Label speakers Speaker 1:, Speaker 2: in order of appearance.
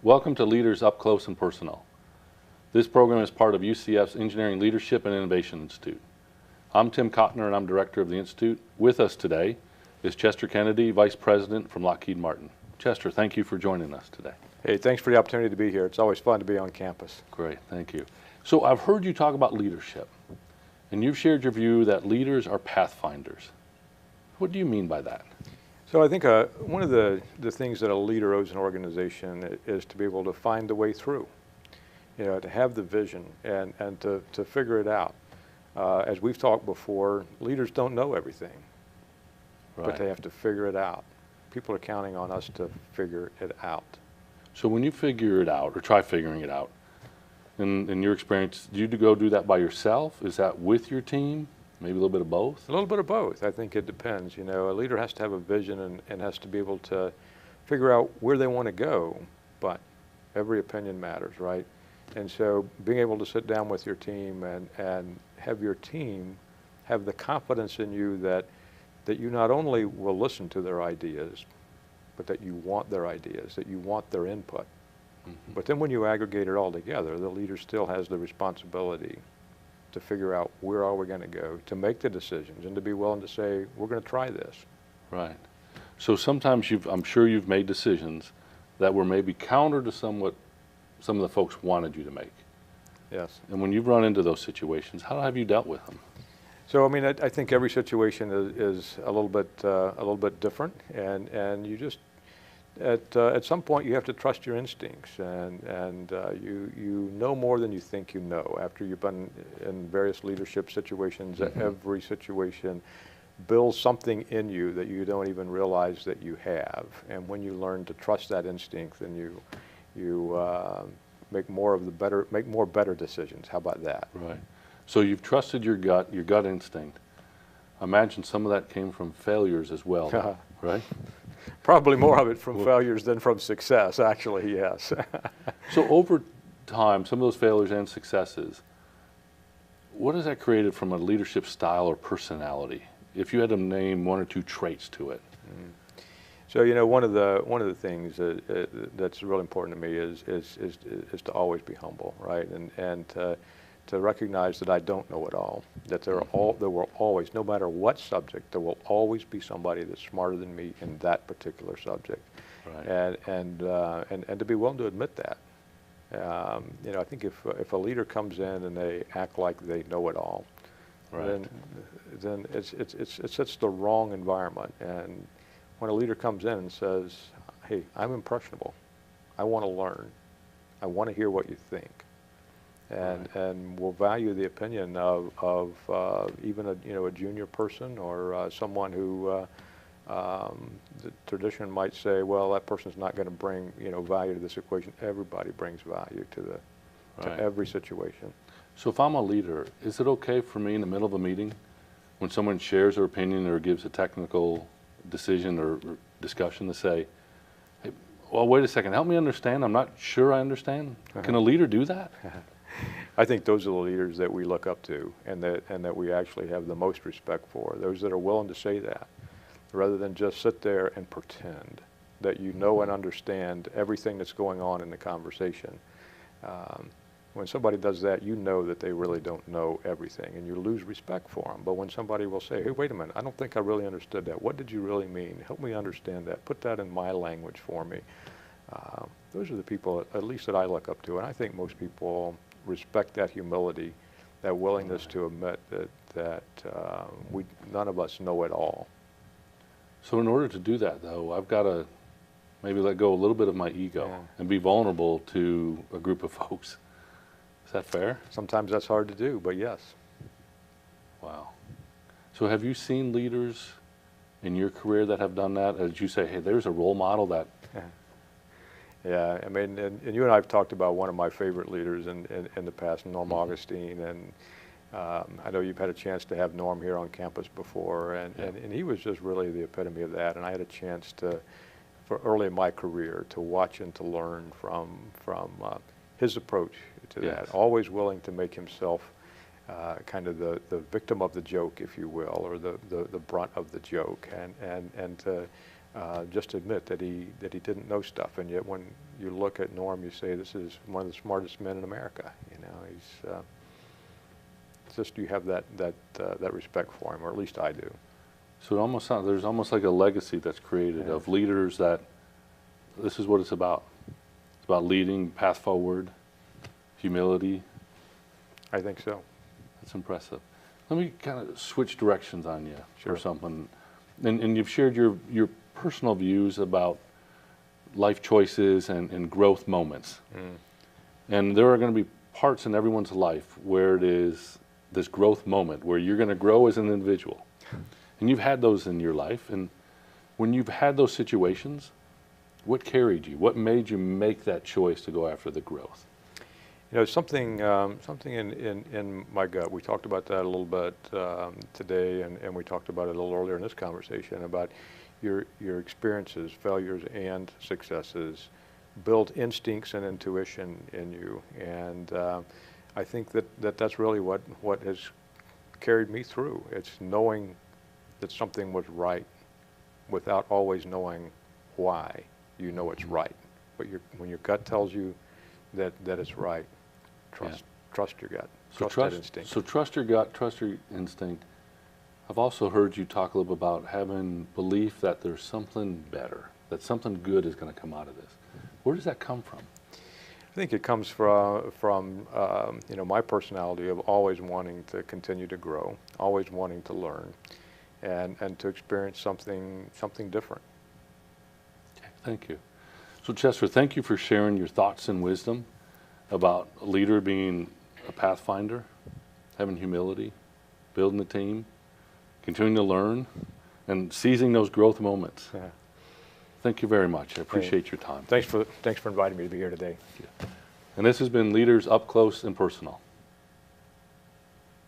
Speaker 1: Welcome to Leaders Up Close and Personal. This program is part of UCF's Engineering Leadership and Innovation Institute. I'm Tim Kotnour and I'm Director of the Institute. With us today is Chester Kennedy, Vice President from Lockheed Martin. Chester, thank you for joining us today.
Speaker 2: Hey, thanks for the opportunity to be here. It's always fun to be on campus.
Speaker 1: Great, thank you. So I've heard you talk about leadership, and you've shared your view that leaders are pathfinders. What do you mean by that?
Speaker 2: So I think one of the things that a leader owes an organization is to be able to find the way through, to have the vision and to figure it out. As we've talked before, leaders don't know everything,
Speaker 1: Right.
Speaker 2: but they have to figure it out. People are counting on us to figure it out.
Speaker 1: So when you figure it out, or try figuring it out, in your experience, do you go do that by yourself? Is that with your team? Maybe a little bit of both?
Speaker 2: A little bit of both. I think it depends. A leader has to have a vision and has to be able to figure out where they want to go, but every opinion matters, right? And so being able to sit down with your team and have your team have the confidence in you that you not only will listen to their ideas, but that you want their ideas, that you want their input. Mm-hmm. But then when you aggregate it all together, the leader still has the responsibility to figure out where are we going to go, to make the decisions, and to be willing to say, we're going to try this.
Speaker 1: Right. So sometimes I'm sure you've made decisions that were maybe counter to some of the folks wanted you to make.
Speaker 2: Yes.
Speaker 1: And when you've run into those situations, how have you dealt with them?
Speaker 2: So I mean, I think every situation is a little bit different, and you just at some point you have to trust your instincts, and you know more than you think you know. After you've been in various leadership situations, mm-hmm. every situation builds something in you that you don't even realize that you have. And when you learn to trust that instinct, then you make more better decisions. How about that?
Speaker 1: Right. So you've trusted your gut instinct. I imagine some of that came from failures as well, right?
Speaker 2: Probably more of it from failures than from success, actually, yes.
Speaker 1: So over time, some of those failures and successes, what has that created from a leadership style or personality? If you had to name one or two traits to it.
Speaker 2: Mm. So one of the things that's really important to me is to always be humble, right? And to recognize that I don't know it all. That there will always, no matter what subject, there will always be somebody that's smarter than me in that particular subject. Right. And to be willing to admit that. I think if a leader comes in and they act like they know it all, right. then it sets the wrong environment. And when a leader comes in and says, "Hey, I'm impressionable. I want to learn. I want to hear what you think," and will value the opinion of even a junior person or someone who the tradition might say, well, that person's not going to bring value to this equation. Everybody brings value to every situation.
Speaker 1: So if I'm a leader, is it okay for me in the middle of a meeting when someone shares their opinion or gives a technical decision or discussion to say, "Hey, well, wait a second, help me understand. I'm not sure I understand." Can a leader do that?
Speaker 2: I think those are the leaders that we look up to and that we actually have the most respect for, those that are willing to say that, rather than just sit there and pretend that you know and understand everything that's going on in the conversation. When somebody does that, you know that they really don't know everything, and you lose respect for them. But when somebody will say, "Hey, wait a minute, I don't think I really understood that. What did you really mean? Help me understand that. Put that in my language for me." Those are the people, at least that I look up to, and I think most people respect that humility, that willingness to admit that none of us know it all.
Speaker 1: So in order to do that, though, I've got to maybe let go a little bit of my ego and be vulnerable to a group of folks. Is that fair?
Speaker 2: Sometimes that's hard to do, but yes.
Speaker 1: Wow. So have you seen leaders in your career that have done that? As you say, hey, there's a role model that...
Speaker 2: Yeah, I mean, and you and I have talked about one of my favorite leaders in the past, Norm mm-hmm. Augustine, and I know you've had a chance to have Norm here on campus before, and he was just really the epitome of that, and I had a chance for early in my career, to watch and to learn from his approach to that, always willing to make himself kind of the victim of the joke, if you will, or the brunt of the joke, and to just admit that he didn't know stuff. And yet when you look at Norm, you say this is one of the smartest men in America. You know, he's it's just you have that respect for him, or at least I do.
Speaker 1: So it almost sounds, there's almost like a legacy that's created of leaders that this is what it's about. It's about leading, path forward, humility.
Speaker 2: I think so.
Speaker 1: That's impressive. Let me kind of switch directions on you
Speaker 2: Sure.
Speaker 1: or something. And you've shared your personal views about life choices and growth moments. And there are going to be parts in everyone's life where it is this growth moment where you're going to grow as an individual. And you've had those in your life. And when you've had those situations, what carried you? What made you make that choice to go after the growth?
Speaker 2: You know, something in my gut. We talked about that a little bit today, and we talked about it a little earlier in this conversation about your experiences, failures and successes build instincts and intuition in you. And I think that's really what has carried me through. It's knowing that something was right without always knowing why you know it's right. But when your gut tells you that it's right, trust your gut, trust that instinct.
Speaker 1: So trust your gut, trust your instinct. I've also heard you talk a little bit about having belief that there's something better, that something good is going to come out of this. Where does that come from?
Speaker 2: I think it comes from you know, my personality of always wanting to continue to grow, always wanting to learn, and to experience something different.
Speaker 1: Okay, thank you. So Chester, thank you for sharing your thoughts and wisdom about a leader being a pathfinder, having humility, building a team, continuing to learn, and seizing those growth moments.
Speaker 2: Yeah.
Speaker 1: Thank you very much. I appreciate your time.
Speaker 2: Thanks for inviting me to be here today.
Speaker 1: And this has been Leaders Up Close and Personal.